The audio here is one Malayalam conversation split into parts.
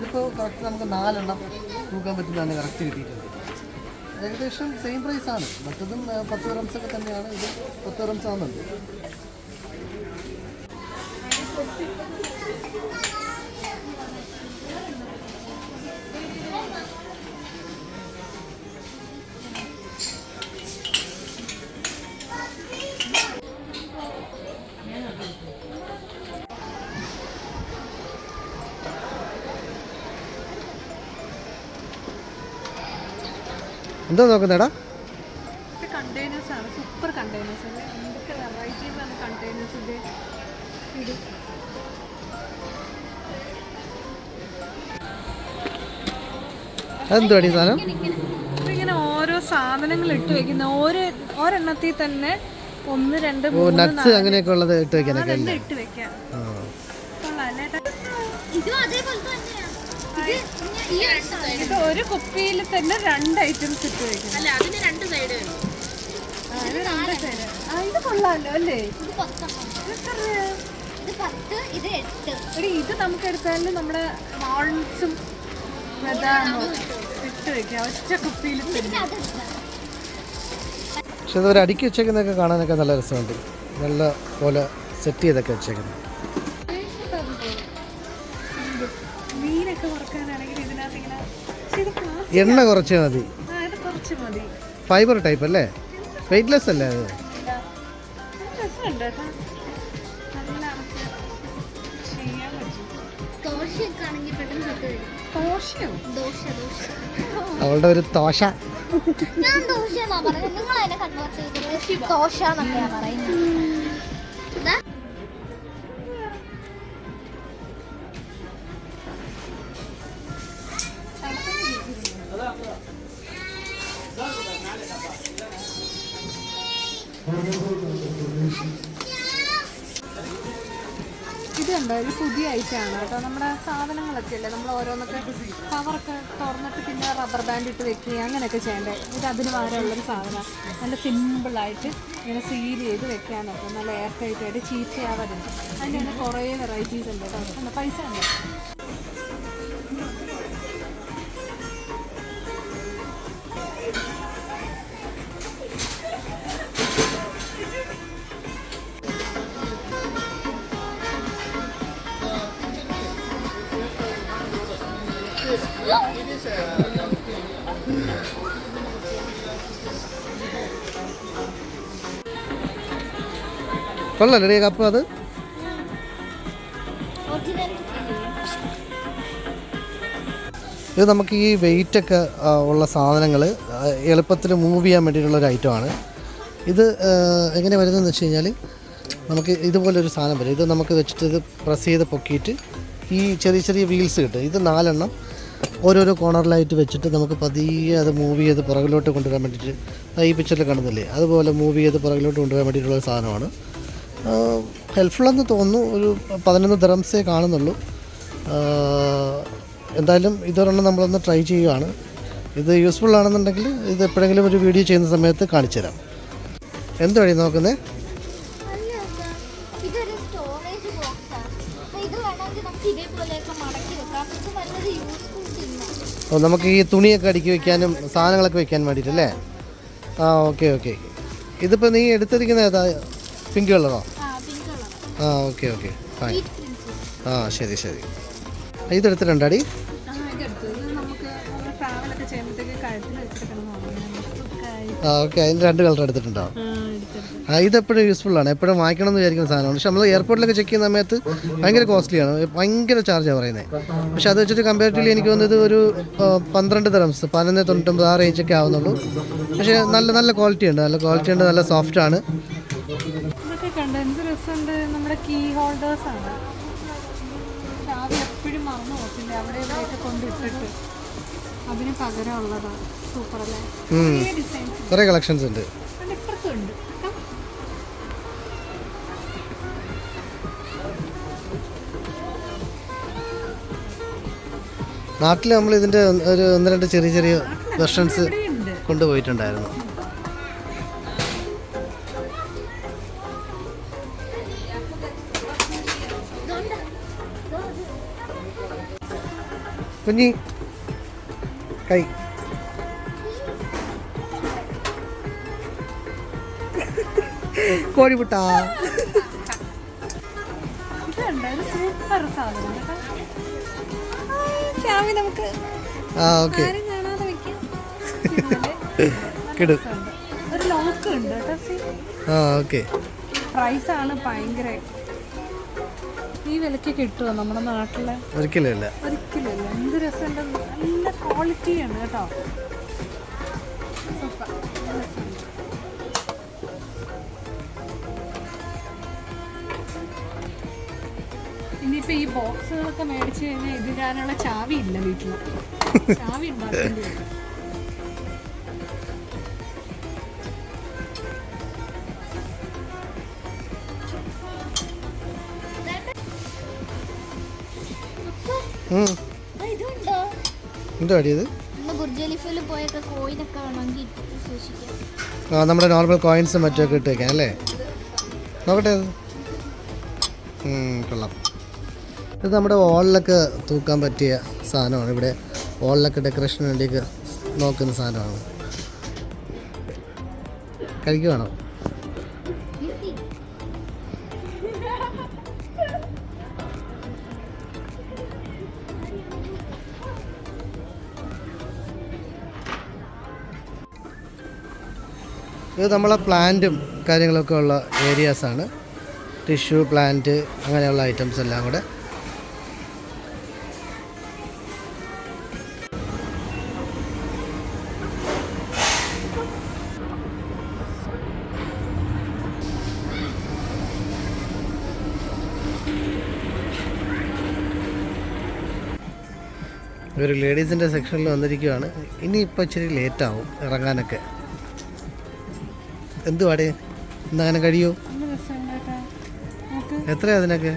ഇതിപ്പോൾ കറക്റ്റ് നമുക്ക് 4 എണ്ണം തൂക്കാൻ പറ്റുന്നതാണ് കറക്റ്റ് കിട്ടിയിട്ടുണ്ട്. ഏകദേശം സെയിം പ്രൈസാണ്. മറ്റതും 10 ദിർഹംസൊക്കെ തന്നെയാണ്, ഇത് 10 ദിർഹംസ് ആവുന്നുണ്ട്. എന്താ നോക്കുന്നേടാ? കണ്ടെയ്നേഴ്സ് ആണ്, സൂപ്പർ കണ്ടെയ്നേഴ്സ്. എന്തൊക്കെ വെറൈറ്റീസ് ആണ് കണ്ടെയ്നേഴ്സിൻ്റെ. അതെന്തുവാടി സാധനം? ഇങ്ങനെ ഓരോ സാധനങ്ങൾ ഇട്ട് വെക്കുന്ന ഒരെണ്ണത്തിൽ തന്നെ 1, 2, 3 നട്ട്സ് അങ്ങനെയൊക്കെ ഉള്ളത് ഇട്ട് വെക്കാനൊക്കെ ഇട്ട് വെക്കാം. ഇത് ഒരു കുപ്പിയിൽ തന്നെ 2 ഐറ്റംസ് ഇട്ട് വെക്കും. ഇത് കൊള്ളാമല്ലോ അല്ലേ? ഇത് നമുക്ക് എടുത്താലും നമ്മുടെ വാൾനട്ട്സും ബദാമും ഇട്ട് വെക്കാം ഒറ്റ കുപ്പിയിൽ. പക്ഷെ ഇതൊരു അടുക്കി വെച്ചേക്കുന്നതൊക്കെ കാണാനൊക്കെ നല്ല രസമുണ്ട്. നല്ല പോലെ സെറ്റ് ചെയ്തൊക്കെ വെച്ചേക്കുന്നത്. മീനൊക്കെ വറുക്കാനാണെങ്കിൽ ഇതിനകത്ത് ഇങ്ങനെ എണ്ണ കുറച്ച് മതി. കുറച്ച് മതി. ഫൈബർ ടൈപ്പ് അല്ലേ? വെയിറ്റ്ലെസ് അല്ലേ അത്? അവളുടെ ഒരു ദോശ. ഇതുണ്ട്, ഒരു പുതിയ ഐറ്റമാണ് കേട്ടോ. നമ്മുടെ സാധനങ്ങളൊക്കെ അല്ലേ, നമ്മൾ ഓരോന്നൊക്കെ കവറൊക്കെ തുറന്നിട്ട് പിന്നെ റബ്ബർ ബാൻഡ് ഇട്ട് വെക്കുക അങ്ങനെയൊക്കെ ചെയ്യണ്ടേ. ഇത് അതിന് പകരമുള്ളൊരു സാധനമാണ്. നല്ല സിമ്പിളായിട്ട് ഇങ്ങനെ സീൽ ചെയ്ത് വെക്കാനൊക്കെ നല്ല എയർ ടൈറ്റായിട്ട് ചീത്തയാവാറുണ്ട്. അതിൻ്റെ തന്നെ കുറേ വെറൈറ്റീസ് ഉണ്ട് കേട്ടോ. പൈസ ഉണ്ട്. കൊള്ളല്ലേ കപ്പ്? അത് ഇത് നമുക്ക് ഈ വെയിറ്റൊക്കെ ഉള്ള സാധനങ്ങൾ എളുപ്പത്തിൽ മൂവ് ചെയ്യാൻ വേണ്ടിയിട്ടുള്ളൊരു ഐറ്റമാണ് ഇത്. എങ്ങനെ വരുന്നതെന്ന് വെച്ച് കഴിഞ്ഞാൽ നമുക്ക് ഇതുപോലൊരു സാധനം വരും. ഇത് നമുക്ക് വെച്ചിട്ട് ഇത് പ്രസ് ചെയ്ത് പൊക്കിയിട്ട് ഈ ചെറിയ ചെറിയ വീൽസ് കിട്ടും. ഇത് 4 എണ്ണം ഓരോരോ കോർണറിലായിട്ട് വെച്ചിട്ട് നമുക്ക് പതിയെ അത് മൂവ് ചെയ്ത് പുറകിലോട്ട് കൊണ്ടുവരാൻ വേണ്ടിയിട്ട്, ഈ പിക്ചറിൽ കാണുന്നില്ലേ, അതുപോലെ മൂവ് ചെയ്ത് പുറകിലോട്ട് കൊണ്ടുപോകാൻ വേണ്ടിയിട്ടുള്ള സാധനമാണ്. ഹെൽപ്ഫുള്ളെന്ന് തോന്നുന്നു. ഒരു 11 ദിർഹംസേ കാണുന്നുള്ളൂ. എന്തായാലും ഇതൊരെണ്ണം നമ്മളൊന്ന് ട്രൈ ചെയ്യുകയാണ്. ഇത് യൂസ്ഫുൾ ആണെന്നുണ്ടെങ്കിൽ ഇത് എപ്പോഴെങ്കിലും ഒരു വീഡിയോ ചെയ്യുന്ന സമയത്ത് കാണിച്ചു തരാം. എന്ത് വഴി നോക്കുന്നേ? നമുക്ക് ഈ തുണിയൊക്കെ അടുക്കി വെക്കാനും സാധനങ്ങളൊക്കെ വെക്കാൻ വേണ്ടിയിട്ടല്ലേ? Okay okay. ഇതിപ്പോൾ നീ എടുത്തിരിക്കുന്ന ഏതാ? പിങ്ക് കളറോ? Okay okay fine. ശരി ശരി. ഇതെടുത്തിട്ടുണ്ടാടി? ഓക്കെ. അതിൻ്റെ 2 കളർ എടുത്തിട്ടുണ്ടാവും. ഇതെപ്പോഴും യൂസ്ഫുള്ളാണ്, എപ്പോഴും വാങ്ങിക്കണം എന്ന് വിചാരിക്കുന്ന സാധനമാണ്. പക്ഷെ നമ്മൾ എയർപോർട്ടിലൊക്കെ ചെക്ക് ചെയ്യുന്ന സമയത്ത് ഭയങ്കര കോസ്റ്റ്ലിയാണ്, ഭയങ്കര ചാർജാണ് പറയുന്നത്. പക്ഷെ അത് വെച്ചിട്ട് കമ്പാരിറ്റീവ്ലി എനിക്ക് തോന്നുന്നത് ഒരു 12 ദിർഹംസ് 11.99 ആ റേഞ്ചൊക്കെ ആവുന്നുള്ളൂ. പക്ഷേ നല്ല നല്ല ക്വാളിറ്റി ഉണ്ട്, നല്ല സോഫ്റ്റാണ്. എന്ത് രസമുണ്ട്. നമ്മുടെ കീ ഹോൾഡേഴ്സ് ആണ്. എപ്പോഴും മറന്നു പോകത്തില്ല, അവിടെ ഇവിടെയൊക്കെ കൊണ്ടിട്ടിട്ട് അതിന് പകരമുള്ളതാണ്. സൂപ്പർ അല്ലേ? കുറേ കളക്ഷൻസ് ഉണ്ട്. ഇപ്പുറത്തുണ്ട്. നാട്ടിൽ നമ്മൾ ഇതിൻ്റെ ഒരു 1-2 ചെറിയ ചെറിയ വെർഷൻസ് കൊണ്ടുപോയിട്ടുണ്ടായിരുന്നു. കുഞ്ഞി കൈ കോഴിമുട്ടാ. സൂപ്പർ സാധനം ചാവി നമുക്ക് ഓക്കെ കാണാതെ വെക്കാം. കിടും. ഒരു ലോക്ക് ഉണ്ട് കേട്ടോ. ഓക്കെ. പ്രൈസാണ് ഭയങ്കര. ഈ വിലക്ക് കിട്ടുമോ നമ്മുടെ നാട്ടിലെ? ഒരിക്കലും ഇല്ല. ഒരിക്കലും. എന്ത് രസമുണ്ട്, നല്ല ക്വാളിറ്റിയാണ് കേട്ടോ. സൂപ്പർ. ഇനിയിപ്പോൾ ഈ ബോക്സുകളൊക്കെ മേടിച്ച് കഴിഞ്ഞാൽ ഇതിടാനുള്ള ചാവി ഇല്ല വീട്ടിൽ. ചാവി ഉണ്ടാക്കേണ്ടി വരും. എന്തോ അടിയത്? നമ്മുടെ നോർമൽ കോയിൻസും മറ്റൊക്കെ ഇട്ട് വയ്ക്കാം അല്ലേ? നോക്കട്ടെ. അത് കൊള്ളാം. ഇത് നമ്മുടെ വാളിലൊക്കെ തൂക്കാൻ പറ്റിയ സാധനമാണ്. ഇവിടെ വാളിലൊക്കെ ഡെക്കറേഷന് വേണ്ടിയൊക്കെ നോക്കുന്ന സാധനമാണ്. കഴിക്കുവാണോ? ഇത് നമ്മളെ പ്ലാന്റും കാര്യങ്ങളൊക്കെ ഉള്ള ഏരിയാസാണ്. ടിഷ്യൂ, പ്ലാന്റ്, അങ്ങനെയുള്ള ഐറ്റംസ് എല്ലാം കൂടെ. ഒരു ലേഡീസിൻ്റെ സെക്ഷനിൽ വന്നിരിക്കുകയാണ്. ഇനിയിപ്പോൾ ഇച്ചിരി ലേറ്റാവും ഇറങ്ങാനൊക്കെ. എന്തുവാടേ, ഇന്നങ്ങനെ കഴിയോ? എത്രയാ അതിനൊക്കെ?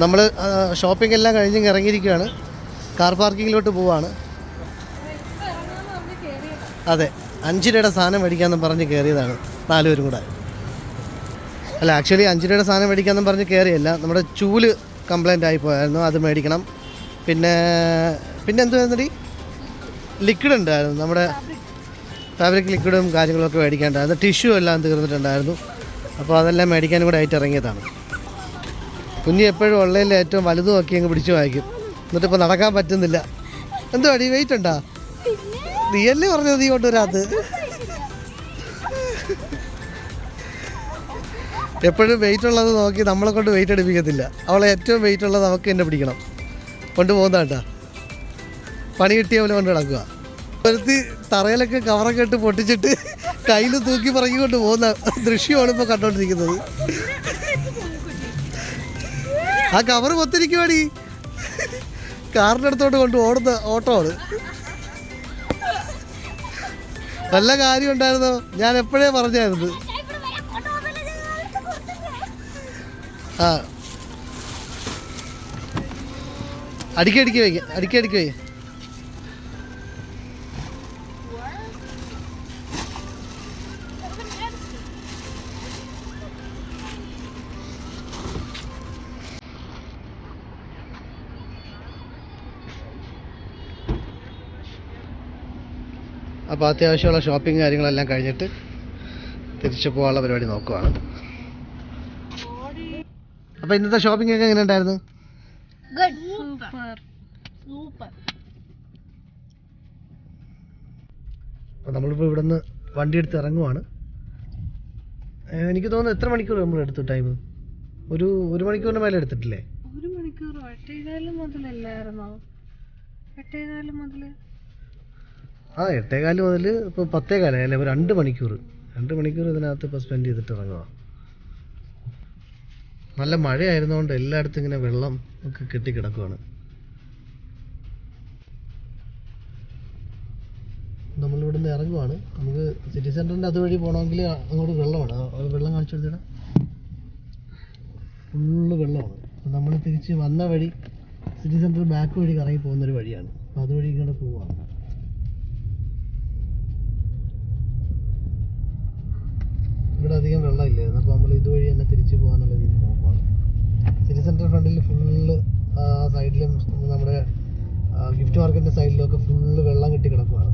നമ്മൾ ഷോപ്പിംഗ് എല്ലാം കഴിഞ്ഞ് ഇറങ്ങിയിരിക്കുകയാണ്. കാർ പാർക്കിങ്ങിലോട്ട് പോവാണ്. അതെ, 5 രൂപയുടെ സാധനം മേടിക്കാമെന്ന് പറഞ്ഞ് കയറിയതാണ് 4 പേരും കൂടെ. അല്ല, ആക്ച്വലി 5 രൂപയുടെ സാധനം മേടിക്കാമെന്ന് പറഞ്ഞ് കയറിയല്ല. നമ്മുടെ ചൂല് കംപ്ലൈൻ്റ് ആയിപ്പോയായിരുന്നു, അത് മേടിക്കണം. പിന്നെ എന്തുവായിരുന്നടി, ലിക്വിഡ് ഉണ്ടായിരുന്നു, നമ്മുടെ ഫാബ്രിക് ലിക്വിഡും കാര്യങ്ങളൊക്കെ മേടിക്കാണ്ടായിരുന്നു. ടിഷ്യൂ എല്ലാം തീർന്നിട്ടുണ്ടായിരുന്നു. അപ്പോൾ അതെല്ലാം മേടിക്കാനും കൂടെ ആയിട്ട് ഇറങ്ങിയതാണ്. കുഞ്ഞ് എപ്പോഴും ഉള്ളതിൽ ഏറ്റവും വലുതും ഒക്കെ അങ്ങ് പിടിച്ചു വായിക്കും. എന്നിട്ടിപ്പോൾ നടക്കാൻ പറ്റുന്നില്ല. എന്തുവാ അടി, വെയിറ്റ് ഉണ്ടാ? നീയല്ലേ പറഞ്ഞത് നീ കൊണ്ടുവരാത്. എപ്പോഴും വെയിറ്റ് ഉള്ളത് നോക്കി നമ്മളെ കൊണ്ട് വെയിറ്റ് എടുപ്പിക്കത്തില്ല. അവളെ ഏറ്റവും വെയിറ്റ് ഉള്ളത് നമുക്ക് തന്നെ പിടിക്കണം. കൊണ്ടുപോകുന്ന കേട്ടാ, പണി കിട്ടിയ പോലെ കൊണ്ട് കിടക്കുക. ഒരുത്തി തറയിലൊക്കെ കവറൊക്കെ ഇട്ട് പൊട്ടിച്ചിട്ട് കയ്യിൽ തൂക്കി പറങ്ങിക്കൊണ്ട് പോകുന്ന ദൃശ്യമാണ് ഇപ്പോൾ കണ്ടോണ്ടിരിക്കുന്നത്. ആ കവർ പൊത്തിരിക്കുവാടി, കാറിൻ്റെ അടുത്തോട്ട് കൊണ്ട് ഓടുന്ന ഓട്ടമാണ്. നല്ല കാര്യം ഉണ്ടായിരുന്നോ, ഞാൻ എപ്പോഴേ പറഞ്ഞായിരുന്നു. ആ, അടിക്കടിക്ക് വയ്ക്കാം, അടിക്കടിക്ക് വയ്ക്കാം. അപ്പോൾ അത്യാവശ്യമുള്ള ഷോപ്പിംഗ് കാര്യങ്ങളെല്ലാം കഴിഞ്ഞിട്ട് തിരിച്ചു പോകാനുള്ള പരിപാടി നോക്കുവാണ്. അപ്പോൾ ഇന്നത്തെ ഷോപ്പിംഗ് ഒക്കെ എങ്ങനെ ഉണ്ടായിരുന്നു? അപ്പോൾ നമ്മളിപ്പോൾ ഇവിടെ നിന്ന് വണ്ടി എടുത്ത് ഇറങ്ങുവാണ്. എനിക്ക് തോന്നുന്നു എത്ര മണിക്കൂർ നമ്മൾ എടുത്തു ടൈം? ഒരു മണിക്കൂറിന് മേലെ എടുത്തിട്ടില്ലേ? 1 മണിക്കൂർ 8:15 മുതലല്ലായിരുന്നോ? 8:15 മുതൽ 8:15 മുതൽ ഇപ്പോൾ 10:15 അല്ലേ? 2 മണിക്കൂർ ഇതിനകത്ത് ഇപ്പോൾ സ്പെൻഡ് ചെയ്തിട്ട് ഇറങ്ങുക. നല്ല മഴയായിരുന്നുകൊണ്ട് എല്ലായിടത്തും ഇങ്ങനെ വെള്ളം ഒക്കെ കെട്ടിക്കിടക്കുവാണ്. നമ്മളിവിടുന്ന് ഇറങ്ങുവാണ്. നമുക്ക് സിറ്റി സെൻറ്ററിൻ്റെ അതുവഴി പോകണമെങ്കിൽ അങ്ങോട്ട് വെള്ളമാണ്. വെള്ളം കാണിച്ചു കൊടുത്തിടാം. ഫുള്ള് വെള്ളമാണ്. അപ്പോൾ നമ്മൾ തിരിച്ച് വന്ന വഴി സിറ്റി സെൻറ്റർ ബാക്ക് വഴി കറങ്ങി പോകുന്നൊരു വഴിയാണ്. അപ്പോൾ അതുവഴി ഇങ്ങോട്ട് പോവാണ്. ഇവിടെ അധികം വെള്ളമില്ലായിരുന്നു. അപ്പോൾ നമ്മൾ ഇതുവഴി തന്നെ തിരിച്ച് പോകാന്നുള്ള രീതിയിൽ നോക്കുകയാണ്. സിറ്റി സെൻറ്റർ ഫ്രണ്ടിൽ ഫുള്ള് സൈഡിലും നമ്മുടെ ഗിഫ്റ്റ് മാർക്കറ്റിൻ്റെ സൈഡിലൊക്കെ ഫുള്ള് വെള്ളം കെട്ടി കിടക്കുകയാണ്.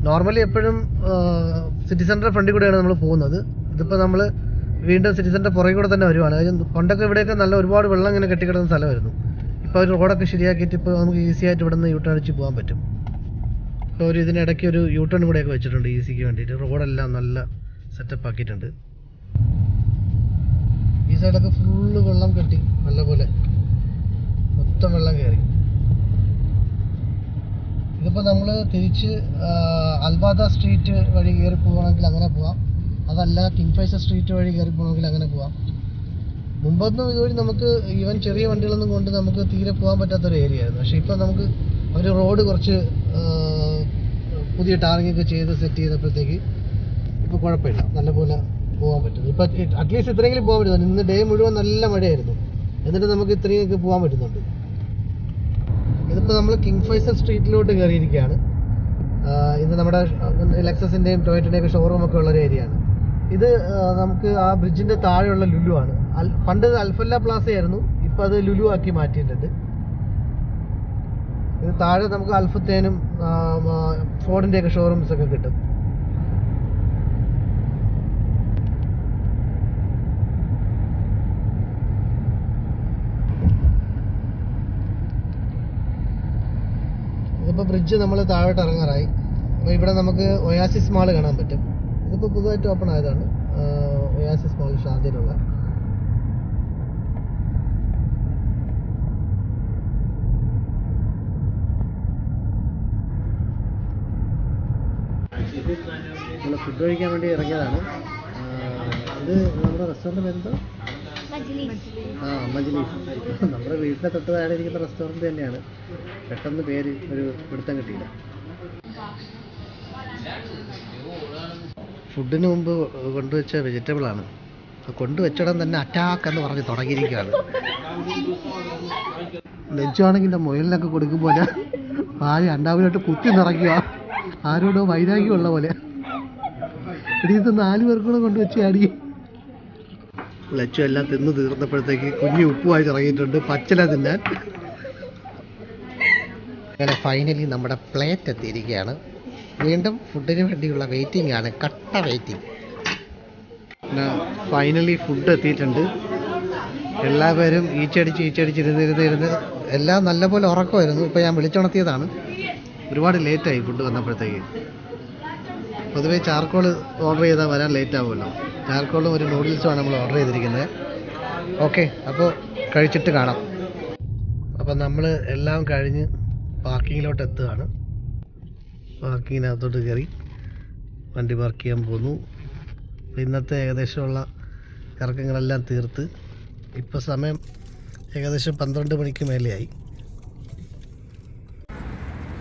നോർമലി എപ്പോഴും സിറ്റി സെൻറ്റർ ഫ്രണ്ടിൽ കൂടെയാണ് നമ്മൾ പോകുന്നത്. ഇതിപ്പോൾ നമ്മൾ വീണ്ടും സിറ്റി സെൻറ്റർ പുറകെ കൂടെ തന്നെ വരുവാണ്. പണ്ടൊക്കെ ഇവിടെയൊക്കെ നല്ല ഒരുപാട് വെള്ളം ഇങ്ങനെ കെട്ടിക്കിടക്കുന്ന സ്ഥലമായിരുന്നു. ഇപ്പോൾ ഒരു റോഡൊക്കെ ശരിയാക്കിയിട്ട് ഇപ്പോൾ നമുക്ക് ഈസി ആയിട്ട് ഇവിടെ നിന്ന് യൂട്ടേൺ അടിച്ച് പോകാൻ പറ്റും. ഇപ്പോൾ ഇതിനിടയ്ക്ക് ഒരു യൂട്ടേൺ കൂടെയൊക്കെ വെച്ചിട്ടുണ്ട് ഈസിക്ക് വേണ്ടിയിട്ട്. റോഡെല്ലാം നല്ല സെറ്റപ്പ് ആക്കിയിട്ടുണ്ട്. ഈ സൈഡൊക്കെ ഫുള്ള് വെള്ളം കെട്ടി നല്ലപോലെ മൊത്തം വെള്ളം കയറി. ഇതിപ്പോൾ നമ്മൾ തിരിച്ച് അൽബാദ സ്ട്രീറ്റ് വഴി കയറി പോവുകയാണെങ്കിൽ അങ്ങനെ പോവാം. അതല്ല കിങ് ഫൈസർ സ്ട്രീറ്റ് വഴി കയറി പോകണമെങ്കിൽ അങ്ങനെ പോവാം. മുമ്പൊന്നും ഇതുവഴി നമുക്ക് ഈവൻ ചെറിയ വണ്ടികളൊന്നും കൊണ്ട് നമുക്ക് തീരെ പോകാൻ പറ്റാത്തൊരു ഏരിയ ആയിരുന്നു. പക്ഷേ ഇപ്പോൾ നമുക്ക് ഒരു റോഡ് കുറച്ച് പുതിയ ടാറിങ്ങൊക്കെ ചെയ്ത് സെറ്റ് ചെയ്തപ്പോഴത്തേക്ക് ഇപ്പോൾ കുഴപ്പമില്ല, നല്ലപോലെ പോകാൻ പറ്റുന്നു. ഇപ്പോൾ അറ്റ്ലീസ്റ്റ് ഇത്രയെങ്കിലും പോകാൻ പറ്റുന്നുണ്ട്. ഇന്ന് ഡേ മുഴുവൻ നല്ല മഴയായിരുന്നു, എന്നിട്ട് നമുക്ക് ഇത്രയൊക്കെ പോകാൻ പറ്റുന്നുണ്ട്. ഇതിപ്പോൾ നമ്മൾ കിങ് ഫൈസർ സ്ട്രീറ്റിലോട്ട് കയറിയിരിക്കുകയാണ്. ഇത് നമ്മുടെ ലെക്സസിൻ്റെയും ടൊയോറ്റയുടെയൊക്കെ ഷോറൂമൊക്കെ ഉള്ളൊരു ഏരിയയാണ്. ഇത് നമുക്ക് ആ ബ്രിഡ്ജിൻ്റെ താഴെയുള്ള ലുലു ആണ്. പണ്ട് അൽഫല്ല പ്ലാസ ആയിരുന്നു, ഇപ്പോൾ അത് ലുലു ആക്കി മാറ്റിയിട്ടുണ്ട്. ഇത് താഴെ നമുക്ക് അൽഫത്തേനും ഫോർഡിൻ്റെയൊക്കെ ഷോറൂംസ് ഒക്കെ കിട്ടും. ഇതിപ്പോൾ ബ്രിഡ്ജ് നമ്മൾ താഴോട്ട് ഇറങ്ങാറായി. അപ്പോൾ ഇവിടെ നമുക്ക് ഒയാസിസ് മാൾ കാണാൻ പറ്റും. ഇതിപ്പോൾ പുതുതായിട്ട് ഓപ്പൺ ആയതാണ്, ഒയാസിസ് മാൾ ഷാർജയിലുള്ള. നമ്മൾ ഫുഡ് കഴിക്കാൻ വേണ്ടി ഇറങ്ങിയതാണ്. ഇത് നമ്മുടെ റെസ്റ്റോറൻറ്റ് പേരെന്തോ? മജ്ലിസ്. നമ്മുടെ വീട്ടിലെ തൊട്ട് താഴെ ഇരിക്കുന്ന റെസ്റ്റോറൻറ്റ് തന്നെയാണ്. പെട്ടെന്ന് പേര് ഒരു പിടുത്തം കിട്ടിയില്ല. ഫുഡിന് മുമ്പ് കൊണ്ടുവച്ച വെജിറ്റബിളാണ്. കൊണ്ടുവച്ചിടം തന്നെ അറ്റാക്ക് എന്ന് പറഞ്ഞ് തുടങ്ങിയിരിക്കുകയാണ്. ലഞ്ചാണെങ്കിൽ എൻ്റെ മുയലിനൊക്കെ കൊടുക്കുമ്പോൾ പാല് അണ്ടാവിലോട്ട് കുത്തി നിറയ്ക്കുക, ആരോടോ വൈരാഗ്യമുള്ള പോലെ. ഇത് 4 പേർക്കൂടെ കൊണ്ടുവച്ച് ആടി. ലച്ചു എല്ലാം തിന്ന് തീർന്നപ്പോഴത്തേക്ക് കുഞ്ഞി ഉപ്പുമായി ഇറങ്ങിയിട്ടുണ്ട് പച്ചല തിന്നാൻ. അങ്ങനെ ഫൈനലി നമ്മുടെ പ്ലേറ്റ് എത്തിയിരിക്കുകയാണ്. വീണ്ടും ഫുഡിന് വേണ്ടിയുള്ള വെയിറ്റിംഗ് ആണ്, കട്ട വെയിറ്റിംഗ്. ഫൈനലി ഫുഡ് എത്തിയിട്ടുണ്ട്. എല്ലാവരും ഈച്ചടിച്ചിരുന്ന് എല്ലാം നല്ലപോലെ ഉറക്കമായിരുന്നു. ഇപ്പോൾ ഞാൻ വിളിച്ചുണർത്തിയതാണ്. ഒരുപാട് ലേറ്റായി ഫുഡ് വന്നപ്പോഴത്തേക്ക്. പൊതുവേ ചാർക്കോൾ ഓർഡർ ചെയ്താൽ വരാൻ ലേറ്റ് ആവുമല്ലോ. ചാർക്കോളും ഒരു നൂഡിൽസുമാണ് നമ്മൾ ഓർഡർ ചെയ്തിരിക്കുന്നത്. ഓക്കെ, അപ്പോൾ കഴിച്ചിട്ട് കാണാം. അപ്പം നമ്മൾ എല്ലാം കഴിഞ്ഞ് പാർക്കിങ്ങിലോട്ട് എത്തുകയാണ്. പാർക്കിങ്ങിനകത്തോട്ട് കയറി വണ്ടി പാർക്ക് ചെയ്യാൻ പോന്നു. ഇന്നത്തെ ഏകദേശമുള്ള കറക്കങ്ങളെല്ലാം തീർത്ത് ഇപ്പോൾ സമയം ഏകദേശം 12 മണിക്ക് മേലെയായി.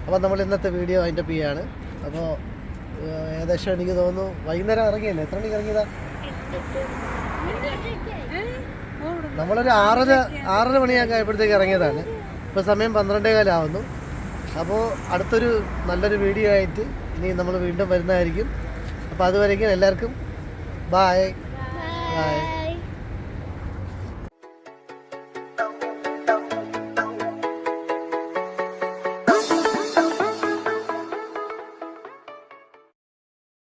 അപ്പോൾ നമ്മൾ ഇന്നത്തെ വീഡിയോ അതിൻ്റെ ചെയ്യാണ്. അപ്പോൾ ഏകദേശം എനിക്ക് തോന്നുന്നു വൈകുന്നേരം ഇറങ്ങിയല്ലേ? എത്ര മണിക്ക് ഇറങ്ങിയതാ? നമ്മളൊരു 6:30 മണിയൊക്കെ ആയപ്പോഴത്തേക്ക് ഇറങ്ങിയതാണ്. ഇപ്പോൾ സമയം 12:15 ആവുന്നു. അപ്പോൾ അടുത്തൊരു നല്ലൊരു വീഡിയോ ആയിട്ട് ഇനി നമ്മൾ വീണ്ടും വരുന്നതായിരിക്കും. അപ്പോൾ അതുവരേക്കും എല്ലാവർക്കും ബായ്.